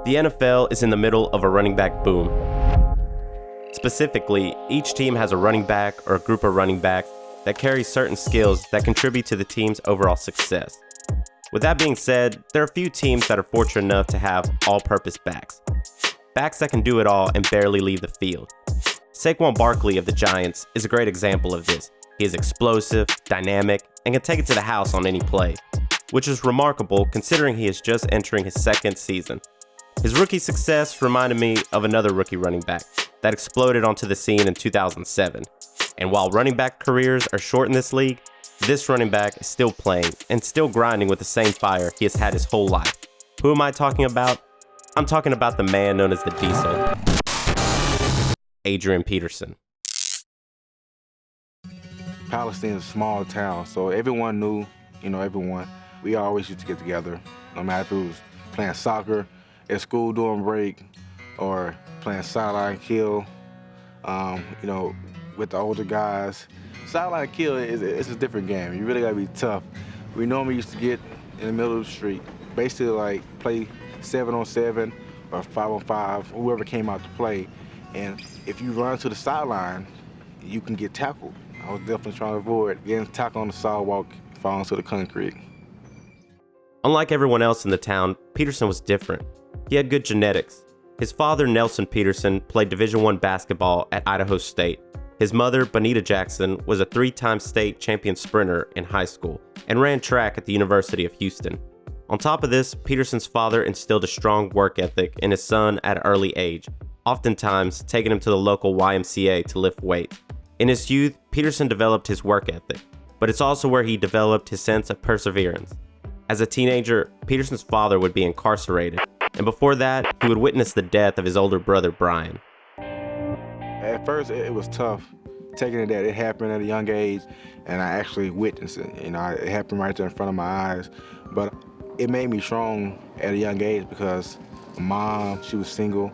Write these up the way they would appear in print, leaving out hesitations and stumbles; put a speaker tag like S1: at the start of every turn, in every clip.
S1: The NFL is in the middle of a running back boom. Specifically, each team has a running back or a group of running backs that carries certain skills that contribute to the team's overall success. With that being said, there are a few teams that are fortunate enough to have all-purpose backs. Backs that can do it all and barely leave the field. Saquon Barkley of the Giants is a great example of this. He is explosive, dynamic, and can take it to the house on any play, which is remarkable considering he is just entering his second season. His rookie success reminded me of another rookie running back that exploded onto the scene in 2007. And while running back careers are short in this league, this running back is still playing and still grinding with the same fire he has had his whole life. Who am I talking about? I'm talking about the man known as the Diesel, Adrian Peterson.
S2: Palestine is a small town, so everyone knew, everyone. We always used to get together, no matter if it was playing soccer at school during break or playing sideline kill, with the older guys. Sideline kill is a different game. You really gotta be tough. We normally used to get in the middle of the street, basically like play 7-on-7 or 5-on-5, whoever came out to play. And if you run to the sideline, you can get tackled. I was definitely trying to avoid getting tackled on the sidewalk, falling to the concrete.
S1: Unlike everyone else in the town, Peterson was different. He had good genetics. His father, Nelson Peterson, played Division I basketball at Idaho State. His mother, Bonita Jackson, was a 3-time state champion sprinter in high school and ran track at the University of Houston. On top of this, Peterson's father instilled a strong work ethic in his son at an early age, oftentimes taking him to the local YMCA to lift weights. In his youth, Peterson developed his work ethic, but it's also where he developed his sense of perseverance. As a teenager, Peterson's father would be incarcerated, and before that, he would witness the death of his older brother, Brian.
S2: At first, it was tough, taking it that it happened at a young age, and I actually witnessed it. It happened right there in front of my eyes, but it made me strong at a young age because my mom, she was single,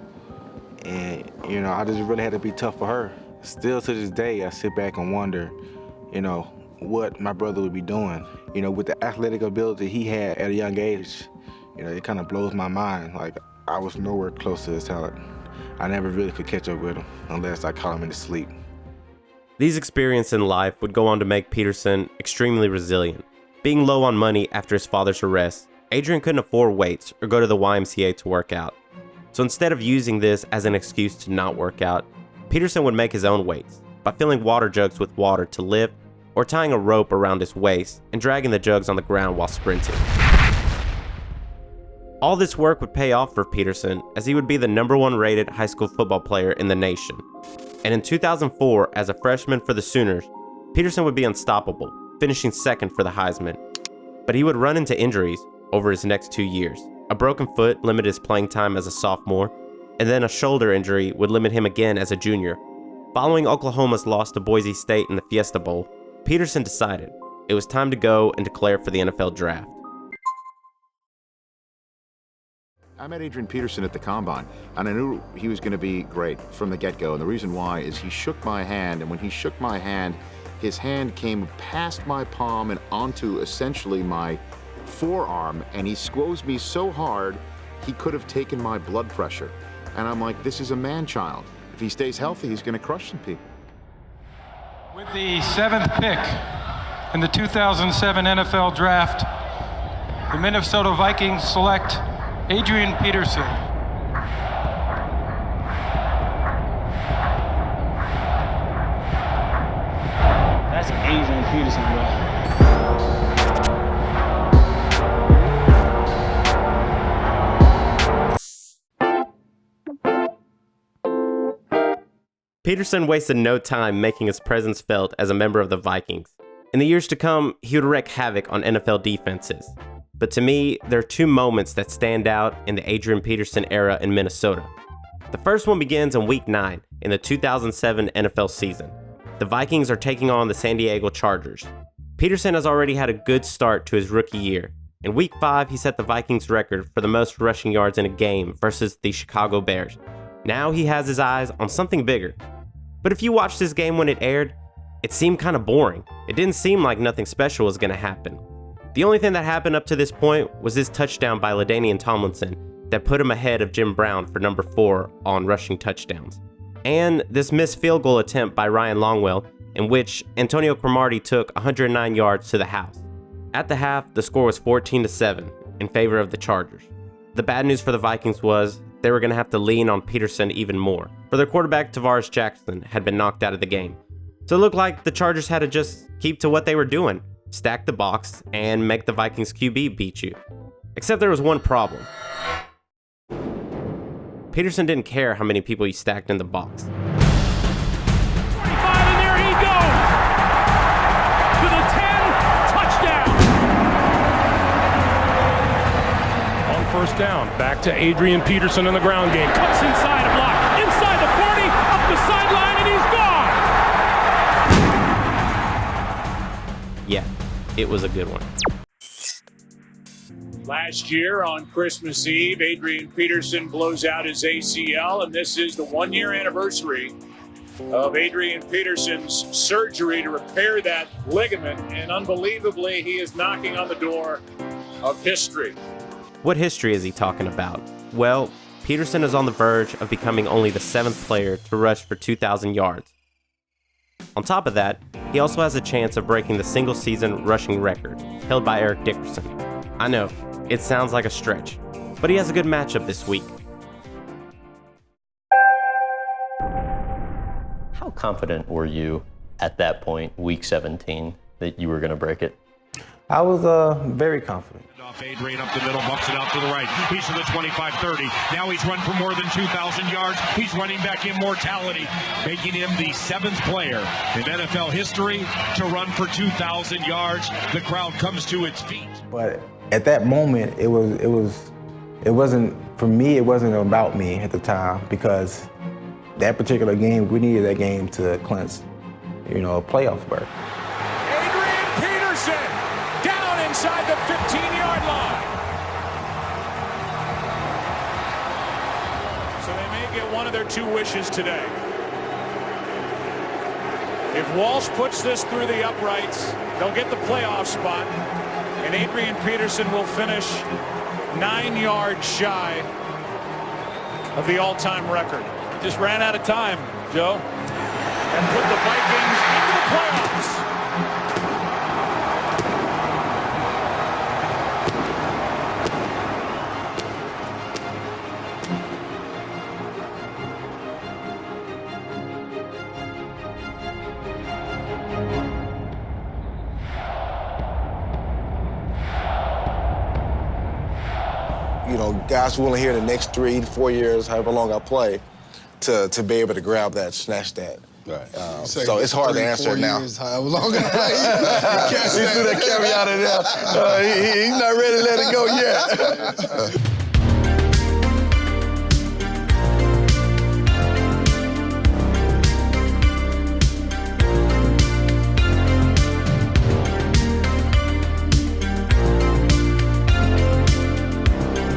S2: and, I just really had to be tough for her. Still to this day, I sit back and wonder, what my brother would be doing. With the athletic ability he had at a young age, it kind of blows my mind. Like, I was nowhere close to his talent. I never really could catch up with him unless I caught him in his sleep.
S1: These experiences in life would go on to make Peterson extremely resilient. Being low on money after his father's arrest, Adrian couldn't afford weights or go to the YMCA to work out. So instead of using this as an excuse to not work out, Peterson would make his own weights by filling water jugs with water to lift or tying a rope around his waist and dragging the jugs on the ground while sprinting. All this work would pay off for Peterson as he would be the #1 rated high school football player in the nation. And in 2004, as a freshman for the Sooners, Peterson would be unstoppable, finishing second for the Heisman. But he would run into injuries over his next 2 years. A broken foot limited his playing time as a sophomore, and then a shoulder injury would limit him again as a junior. Following Oklahoma's loss to Boise State in the Fiesta Bowl, Peterson decided it was time to go and declare for the NFL draft.
S3: I met Adrian Peterson at the Combine, and I knew he was going to be great from the get-go. And the reason why is he shook my hand, and when he shook my hand, his hand came past my palm and onto essentially my forearm, and he squeezed me so hard, he could have taken my blood pressure. And I'm like, this is a man-child. If he stays healthy, he's going to crush some people.
S4: With the 7th pick in the 2007 NFL Draft, the Minnesota Vikings select Adrian Peterson.
S5: That's Adrian Peterson, bro.
S1: Peterson wasted no time making his presence felt as a member of the Vikings. In the years to come, he would wreak havoc on NFL defenses. But to me, there are two moments that stand out in the Adrian Peterson era in Minnesota. The first one begins in Week 9 in the 2007 NFL season. The Vikings are taking on the San Diego Chargers. Peterson has already had a good start to his rookie year. In Week 5, he set the Vikings record for the most rushing yards in a game versus the Chicago Bears. Now he has his eyes on something bigger. But if you watched this game when it aired, it seemed kind of boring. It didn't seem like nothing special was going to happen. The only thing that happened up to this point was this touchdown by LaDainian Tomlinson, that put him ahead of Jim Brown for number 4 on rushing touchdowns. And this missed field goal attempt by Ryan Longwell, in which Antonio Cromartie took 109 yards to the house. At the half, the score was 14-7 in favor of the Chargers. The bad news for the Vikings was they were going to have to lean on Peterson even more, for their quarterback Tavares Jackson had been knocked out of the game. So it looked like the Chargers had to just keep to what they were doing, stack the box, and make the Vikings QB beat you. Except there was one problem. Peterson didn't care how many people he stacked in the box.
S6: 45, and there he goes! To the 10, touchdown! On first down, back to Adrian Peterson in the ground game. Cuts inside a block, inside the 40, up the sideline, and he's gone!
S1: Yeah, it was a good one.
S7: Last year on Christmas Eve, Adrian Peterson blows out his ACL, and this is the one-year anniversary of Adrian Peterson's surgery to repair that ligament, and unbelievably, he is knocking on the door of history.
S1: What history is he talking about? Well, Peterson is on the verge of becoming only the 7th player to rush for 2,000 yards. On top of that, he also has a chance of breaking the single-season rushing record held by Eric Dickerson. I know, it sounds like a stretch, but he has a good matchup this week.
S8: How confident were you at that point, week 17, that you were going to break it?
S9: I was very confident.
S10: Adrian up the middle, bucks it out to the right. He's to the 25-30. Now he's run for more than 2,000 yards. He's running back immortality, making him the 7th player in NFL history to run for 2,000 yards. The crowd comes to its feet.
S9: But at that moment, it wasn't, for me, it wasn't about me at the time, because that particular game, we needed that game to clinch, a playoff berth.
S7: Adrian Peterson down inside the 15-yard line. So they may get one of their 2 wishes today. If Walsh puts this through the uprights, they'll get the playoff spot, and Adrian Peterson will finish 9 yards shy of the all-time record. Just ran out of time, Joe, and put the Vikings into the playoffs.
S11: God's willing here the next 3 to 4 years, however long I play, to be able to grab that, snatch that. Right. So it's hard to answer now.
S12: However long I play,
S11: he threw that caveat in there. He's not ready to let it go yet.